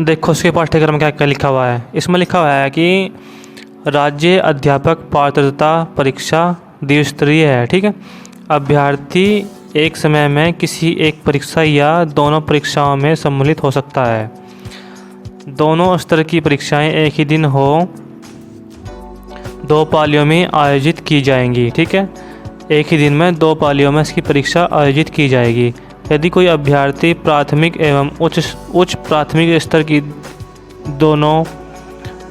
देखो उसके पाठ्यक्रम क्या क्या लिखा हुआ है। इसमें लिखा हुआ है कि राज्य अध्यापक पात्रता परीक्षा द्विस्तरीय है। ठीक है, अभ्यर्थी एक समय में किसी एक परीक्षा या दोनों परीक्षाओं में सम्मिलित हो सकता है। दोनों स्तर की परीक्षाएं एक ही दिन हो 2 पालियों में आयोजित की जाएंगी। ठीक है, एक ही दिन में 2 पालियों में इसकी परीक्षा आयोजित की जाएगी। यदि कोई अभ्यर्थी प्राथमिक एवं उच्च प्राथमिक स्तर की दोनों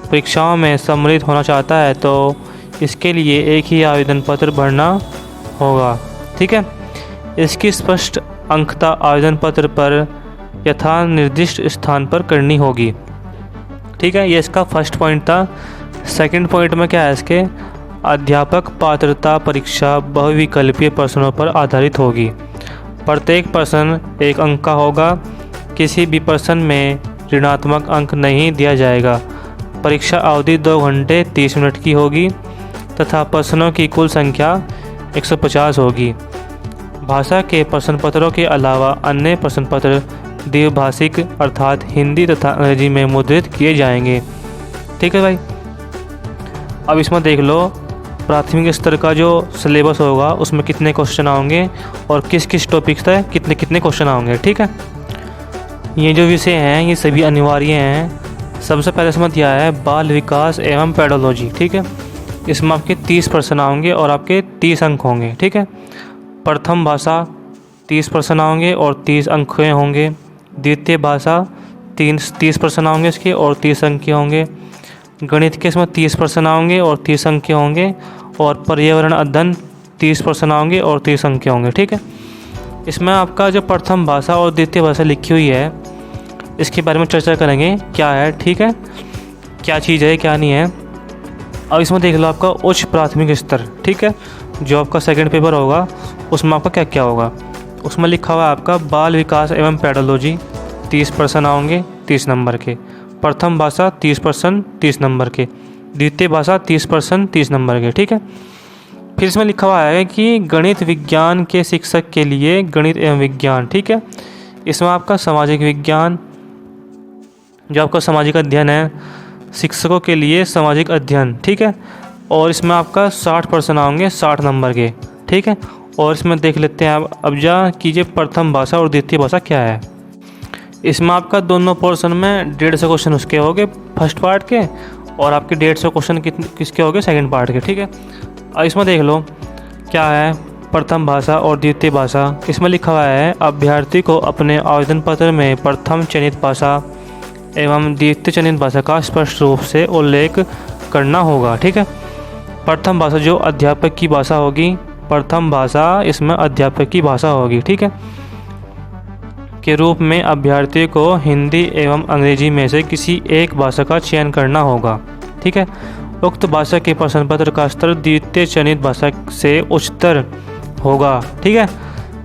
परीक्षाओं में सम्मिलित होना चाहता है तो इसके लिए एक ही आवेदन पत्र भरना होगा। ठीक है, इसकी स्पष्ट अंकता आवेदन पत्र पर यथा निर्दिष्ट स्थान पर करनी होगी। ठीक है, ये इसका फर्स्ट पॉइंट था। सेकंड पॉइंट में क्या है इसके, अध्यापक पात्रता परीक्षा बहुविकल्पीय प्रश्नों पर आधारित होगी। प्रत्येक प्रश्न 1 अंक का होगा। किसी भी प्रश्न में ऋणात्मक अंक नहीं दिया जाएगा। परीक्षा अवधि 2 घंटे 30 मिनट की होगी तथा प्रश्नों की कुल संख्या 150 होगी। भाषा के प्रश्न पत्रों के अलावा अन्य प्रश्न पत्र द्विभाषिक अर्थात हिंदी तथा अंग्रेजी में मुद्रित किए जाएंगे। ठीक है भाई, अब इसमें देख लो प्राथमिक स्तर का जो सिलेबस होगा उसमें कितने क्वेश्चन आएंगे और किस किस टॉपिक से कितने कितने क्वेश्चन आएंगे। ठीक है, ये जो विषय हैं ये सभी अनिवार्य हैं। सबसे पहले इसमें दिया है बाल विकास एवं पेडोलॉजी। ठीक है, इसमें आपके 30 प्रश्न आएंगे और आपके 30 अंक होंगे। ठीक है, प्रथम भाषा 30 प्रश्न आएंगे और 30 अंक होंगे। द्वितीय भाषा 30 प्रश्न आएंगे इसके और 30 अंक के होंगे। गणित के इसमें 30 प्रश्न आएंगे और 30 अंक के होंगे। और पर्यावरण अध्ययन 30 प्रश्न आएंगे और 30 अंक के होंगे। ठीक है, इसमें आपका जो प्रथम भाषा और द्वितीय भाषा लिखी हुई है इसके बारे में चर्चा करेंगे क्या है। ठीक है, क्या चीज़ है क्या नहीं है। अब इसमें देख लो आपका उच्च प्राथमिक स्तर। ठीक है, जो आपका सेकंड पेपर होगा उसमें आपका क्या क्या होगा। उसमें लिखा हुआ है आपका बाल विकास एवं पेडोलॉजी 30 प्रश्न आएंगे 30 नंबर के। प्रथम भाषा 30 प्रश्न 30 नंबर के। द्वितीय भाषा 30 प्रश्न 30 नंबर के। ठीक है, फिर इसमें लिखा हुआ है कि गणित विज्ञान के शिक्षक के लिए गणित एवं विज्ञान। ठीक है, इसमें आपका सामाजिक विज्ञान जो आपका सामाजिक अध्ययन है, शिक्षकों के लिए सामाजिक अध्ययन। ठीक है, और इसमें आपका 60 प्रश्न आएंगे 60 नंबर के। ठीक है, और इसमें देख लेते हैं अब जा कीजिए प्रथम भाषा और द्वितीय भाषा क्या है। इसमें आपका दोनों पोर्शन में 150 क्वेश्चन उसके हो गए फर्स्ट पार्ट के और आपके 150 क्वेश्चन किसके हो गए सेकेंड पार्ट के। ठीक है, अब इसमें देख लो क्या है प्रथम भाषा और द्वितीय भाषा। इसमें लिखा हुआ है अभ्यर्थी को अपने आवेदन पत्र में प्रथम चयनित भाषा एवं द्वितीय चयनित भाषा का स्पष्ट रूप से उल्लेख करना होगा। ठीक है, प्रथम भाषा जो अध्यापक की भाषा होगी, प्रथम भाषा इसमें अध्यापक की भाषा होगी। ठीक है, के रूप में अभ्यर्थी को हिंदी एवं अंग्रेजी में से किसी एक भाषा का चयन करना होगा। ठीक है, उक्त भाषा के प्रश्न पत्र का स्तर द्वितीय चयनित भाषा से उच्चतर होगा। ठीक है,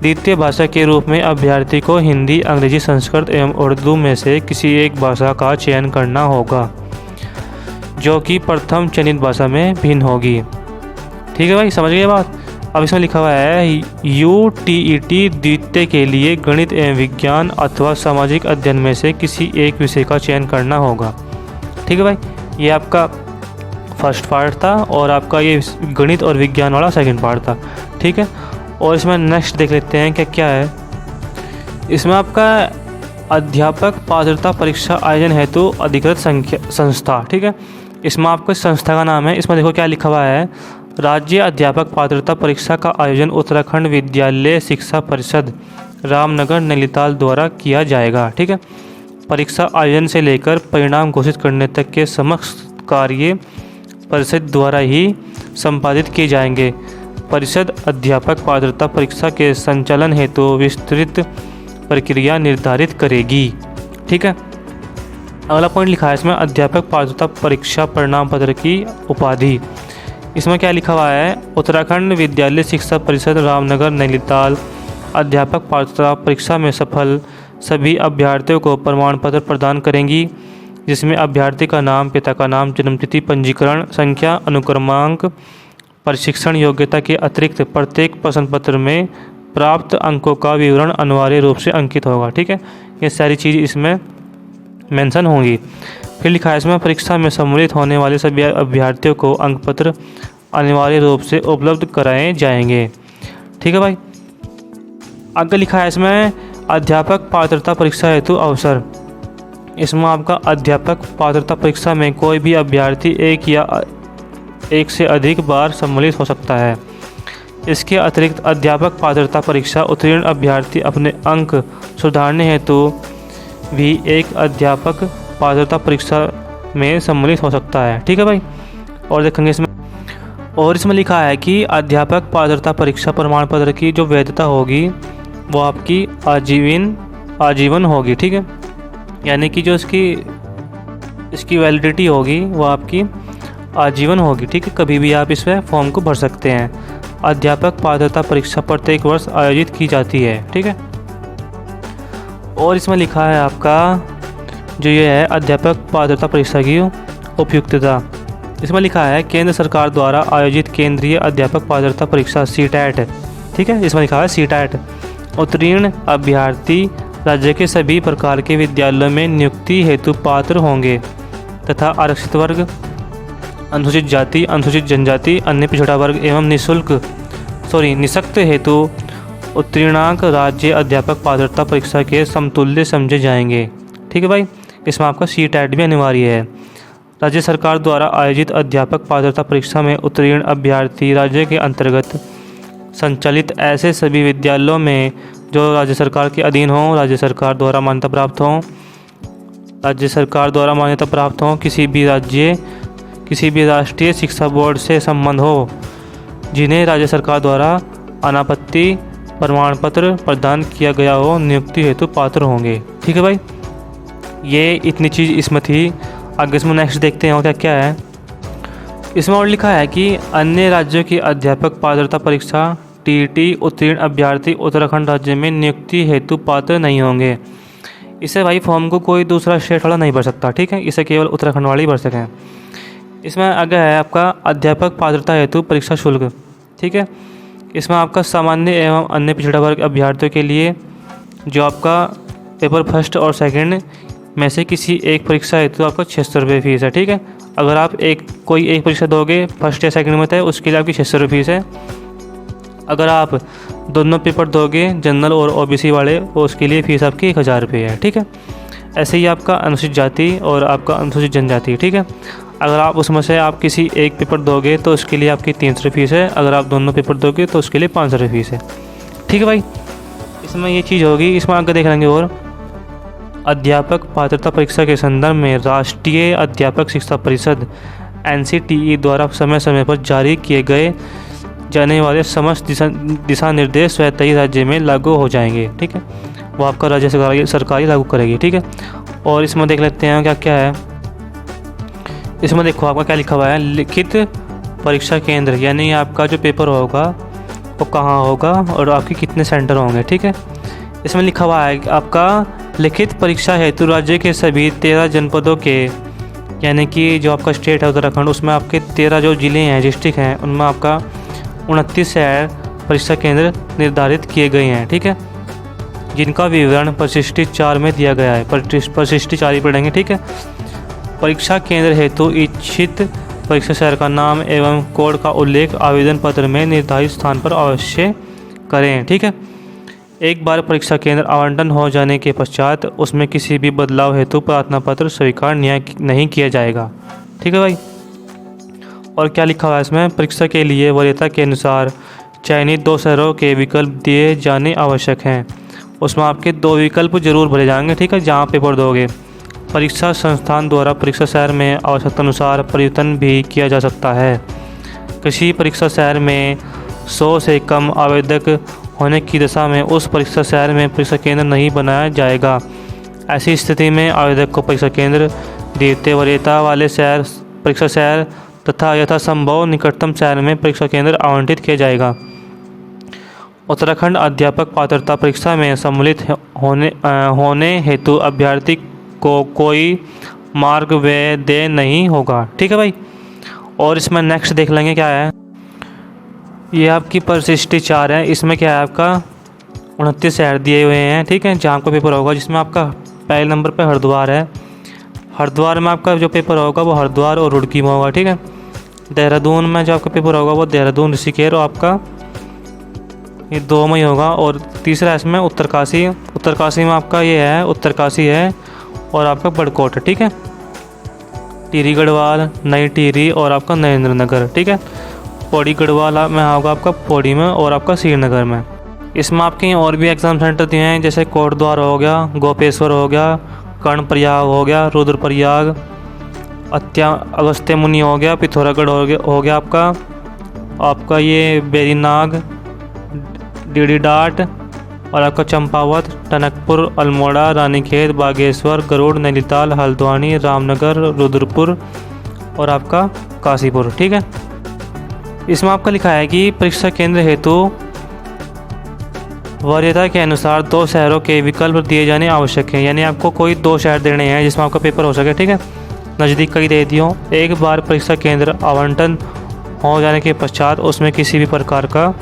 द्वितीय भाषा के रूप में अभ्यर्थी को हिंदी अंग्रेजी संस्कृत एवं उर्दू में से किसी एक भाषा का चयन करना होगा जो कि प्रथम चयनित भाषा में भिन्न होगी। ठीक है भाई, समझ गए बात। अब इसमें लिखा हुआ है UTET द्वितीय के लिए गणित एवं विज्ञान अथवा सामाजिक अध्ययन में से किसी एक विषय का चयन करना होगा। ठीक है भाई, ये आपका फर्स्ट पार्ट था और आपका ये गणित और विज्ञान वाला सेकंड पार्ट था। ठीक है, और इसमें नेक्स्ट देख लेते हैं क्या क्या है। इसमें आपका अध्यापक पात्रता परीक्षा आयोजन हेतु अधिकृत संस्था। ठीक है, इसमें आपको संस्था का नाम है। इसमें देखो क्या लिखा हुआ है, राज्य अध्यापक पात्रता परीक्षा का आयोजन उत्तराखंड विद्यालय शिक्षा परिषद रामनगर नैनीताल द्वारा किया जाएगा। ठीक है, परीक्षा आयोजन से लेकर परिणाम घोषित करने तक के समस्त कार्य परिषद द्वारा ही संपादित किए जाएंगे। परिषद अध्यापक पात्रता परीक्षा के संचालन हेतु विस्तृत प्रक्रिया निर्धारित करेगी। ठीक है, अगला पॉइंट लिखा है इसमें अध्यापक पात्रता परीक्षा परिणाम पत्र की उपाधि। इसमें क्या लिखा हुआ है, उत्तराखंड विद्यालय शिक्षा परिषद रामनगर नैनीताल अध्यापक पात्रता परीक्षा में सफल सभी अभ्यर्थियों को प्रमाण पत्र प्रदान करेंगी जिसमें अभ्यर्थी का नाम, पिता का नाम, जन्मतिथि, पंजीकरण संख्या, अनुक्रमांक, प्रशिक्षण योग्यता के अतिरिक्त प्रत्येक प्रश्न पत्र में प्राप्त अंकों का विवरण अनिवार्य रूप से अंकित होगा। ठीक है, ये सारी चीज़ इसमें मेंशन होंगी। फिर लिखा है इसमें परीक्षा में सम्मिलित होने वाले सभी अभ्यर्थियों को अंक पत्र अनिवार्य रूप से उपलब्ध कराए जाएंगे। ठीक है भाई। आगे लिखा है इसमें अध्यापक पात्रता परीक्षा हेतु अवसर। इसमें आपका अध्यापक पात्रता परीक्षा में कोई भी अभ्यर्थी एक से अधिक बार सम्मिलित हो सकता है। इसके अतिरिक्त अध्यापक पात्रता परीक्षा उत्तीर्ण अभ्यर्थी अपने अंक सुधारने हेतु भी एक अध्यापक पात्रता परीक्षा में सम्मिलित हो सकता है। ठीक है भाई। और देखेंगे इसमें लिखा है कि अध्यापक पात्रता परीक्षा प्रमाण पत्र की जो वैधता होगी वो आपकी आजीवन होगी। ठीक है, यानी कि जो इसकी वैलिडिटी होगी वो आपकी आजीवन होगी। ठीक है, कभी भी आप इसमें फॉर्म को भर सकते हैं। अध्यापक पात्रता परीक्षा प्रत्येक वर्ष आयोजित की जाती है। ठीक है। और इसमें लिखा है आपका जो ये है अध्यापक पात्रता परीक्षा की उपयुक्तता। इसमें लिखा है केंद्र सरकार द्वारा आयोजित केंद्रीय अध्यापक पात्रता परीक्षा सीटैट। ठीक है, इसमें लिखा है सीटैट उत्तीर्ण अभ्यर्थी राज्य के सभी प्रकार के विद्यालयों में नियुक्ति हेतु पात्र होंगे तथा आरक्षित वर्ग, अनुसूचित जाति, अनुसूचित जनजाति, अन्य पिछड़ा वर्ग एवं निःशक्त हेतु उत्तीर्णांक राज्य अध्यापक पात्रता परीक्षा के समतुल्य समझे जाएंगे। ठीक है भाई। इसमें आपका सीटैट भी अनिवार्य है। राज्य सरकार द्वारा आयोजित अध्यापक पात्रता परीक्षा में उत्तीर्ण अभ्यर्थी राज्य के अंतर्गत संचालित ऐसे सभी विद्यालयों में जो राज्य सरकार के अधीन हों, राज्य सरकार द्वारा मान्यता प्राप्त हों, किसी भी राष्ट्रीय शिक्षा बोर्ड से संबंध हो, जिन्हें राज्य सरकार द्वारा अनापत्ति प्रमाण पत्र प्रदान किया गया हो, नियुक्ति हेतु पात्र होंगे। ठीक है भाई। ये इतनी चीज़ इसमें थी। आगे इसमें नेक्स्ट देखते हैं क्या क्या है। इसमें और लिखा है कि अन्य राज्यों की अध्यापक पात्रता परीक्षा टीईटी उत्तीर्ण अभ्यर्थी उत्तराखंड राज्य में नियुक्ति हेतु पात्र नहीं होंगे। इसे भाई फॉर्म को कोई दूसरा स्टेट वाला नहीं भर सकता। ठीक है, इसे केवल उत्तराखंड वाले ही भर सकें। इसमें आगे है आपका अध्यापक पात्रता हेतु परीक्षा शुल्क। ठीक है, इसमें आपका सामान्य एवं अन्य पिछड़ा वर्ग अभ्यर्थियों के लिए जो आपका पेपर फर्स्ट और सेकंड में से किसी एक परीक्षा हेतु आपका 600 रुपये फीस है। ठीक है, अगर आप कोई एक परीक्षा दोगे फर्स्ट या सेकंड में तो उसके लिए आपकी 600 रुपये फीस है। अगर आप दोनों पेपर दोगे जनरल और ओबीसी वाले तो उसके लिए फ़ीस आपकी 1000 रुपये है। ठीक है, ऐसे ही आपका अनुसूचित जाति और आपका अनुसूचित जनजाति। ठीक है, अगर आप उसमें से आप किसी एक पेपर दोगे तो उसके लिए आपकी 300 रुपये फीस है। अगर आप दोनों पेपर दोगे तो उसके लिए 500 रुपये फीस है। ठीक है भाई, इसमें ये चीज़ होगी। इसमें आगे देख लेंगे। और अध्यापक पात्रता परीक्षा के संदर्भ में राष्ट्रीय अध्यापक शिक्षा परिषद NCTE द्वारा समय समय पर जारी किए गए जाने वाले समस्त दिशा निर्देश स्वतः ही राज्य में लागू हो जाएंगे। ठीक है, वो आपका राज्य सरकारी लागू करेगी। ठीक है, और इसमें देख लेते हैं क्या क्या है। इसमें देखो आपका क्या लिखा हुआ है, लिखित परीक्षा केंद्र, यानी आपका जो पेपर होगा वो कहाँ होगा और आपके कितने सेंटर होंगे। ठीक है, इसमें लिखा हुआ है आपका लिखित परीक्षा हेतु राज्य के सभी 13 जनपदों के, यानी कि जो आपका स्टेट है उत्तराखंड, उसमें आपके 13 जो ज़िले हैं, डिस्ट्रिक्ट हैं, उनमें आपका 29 शहर परीक्षा केंद्र निर्धारित किए गए हैं। ठीक है, जिनका विवरण परिशिष्ट 4 में दिया गया है। परिशिष्ट 4 ही पढ़ेंगे। ठीक है, परीक्षा केंद्र हेतु इच्छित परीक्षा शहर का नाम एवं कोड का उल्लेख आवेदन पत्र में निर्धारित स्थान पर अवश्य करें। ठीक है, एक बार परीक्षा केंद्र आवंटन हो जाने के पश्चात उसमें किसी भी बदलाव हेतु प्रार्थना पत्र स्वीकार नहीं किया जाएगा। ठीक है भाई। और क्या लिखा हुआ है इसमें, परीक्षा के लिए वरीयता के अनुसार चयनित 2 शहरों के विकल्प दिए जाने आवश्यक हैं। उसमें आपके 2 विकल्प जरूर भरे जाएंगे। ठीक है, जहाँ पेपर दोगे। परीक्षा संस्थान द्वारा परीक्षा शहर में आवश्यकता अनुसार परिवर्तन भी किया जा सकता है। किसी परीक्षा शहर में 100 से कम आवेदक होने की दशा में उस परीक्षा शहर में परीक्षा केंद्र नहीं बनाया जाएगा। ऐसी स्थिति में आवेदक को परीक्षा केंद्र द्वितीय वरीयता वाले परीक्षा शहर तथा यथासंभव निकटतम शहर में परीक्षा केंद्र आवंटित किया जाएगा। उत्तराखंड अध्यापक पात्रता परीक्षा में सम्मिलित होने हेतु अभ्यर्थी को कोई मार्ग व्यय नहीं होगा। ठीक है भाई। और इसमें नेक्स्ट देख लेंगे क्या है। ये आपकी परिशिष्ट 4 है। इसमें क्या है, आपका 29 शहर दिए हुए हैं। ठीक है, जहाँ आपका पेपर होगा, जिसमें आपका पहले नंबर पर हरिद्वार है, हरिद्वार में आपका जो पेपर होगा वो हरिद्वार और रुड़की में होगा, ठीक है। देहरादून में जो आपका पेपर होगा वो देहरादून, ऋषिकेश और आपका ये 2 में ही होगा। और तीसरा इसमें उत्तरकाशी, उत्तरकाशी में आपका ये है, उत्तरकाशी है और आपका बड़कोट, ठीक है। टिहरी गढ़वाल, नई टिहरी और आपका नरेंद्र नगर, ठीक है। पौड़ी गढ़वाल में होगा आपका पौड़ी में और आपका श्रीनगर में। इसमें आपके और भी एग्ज़ाम सेंटर दिए हैं, जैसे कोटद्वार हो गया, गोपेश्वर हो गया, कर्णप्रयाग हो गया, रुद्रप्रयाग, अगस्त्य मुनि हो गया, पिथौरागढ़ हो गया आपका ये बेरीनाग, डीडी डाट और आपका चंपावत, टनकपुर, अल्मोड़ा, रानीखेत, बागेश्वर, गरुड़, नैनीताल, हल्द्वानी, रामनगर, रुद्रपुर और आपका काशीपुर, ठीक है। इसमें आपका लिखा है कि परीक्षा केंद्र हेतु वरीयता के अनुसार 2 शहरों के विकल्प दिए जाने आवश्यक हैं। यानी आपको कोई 2 शहर देने हैं जिसमें आपका पेपर हो सके, ठीक है। नज़दीक का ही दे दियो। एक बार परीक्षा केंद्र आवंटन हो जाने के पश्चात उसमें किसी भी प्रकार का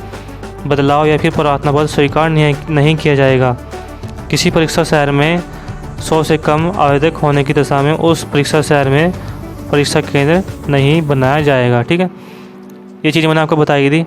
बदलाव या फिर प्रार्थना पत्र स्वीकार नहीं किया जाएगा। किसी परीक्षा शहर में 100 से कम आवेदक होने की दशा में उस परीक्षा शहर में परीक्षा केंद्र नहीं बनाया जाएगा, ठीक है। ये चीज़ मैंने आपको बताई थी।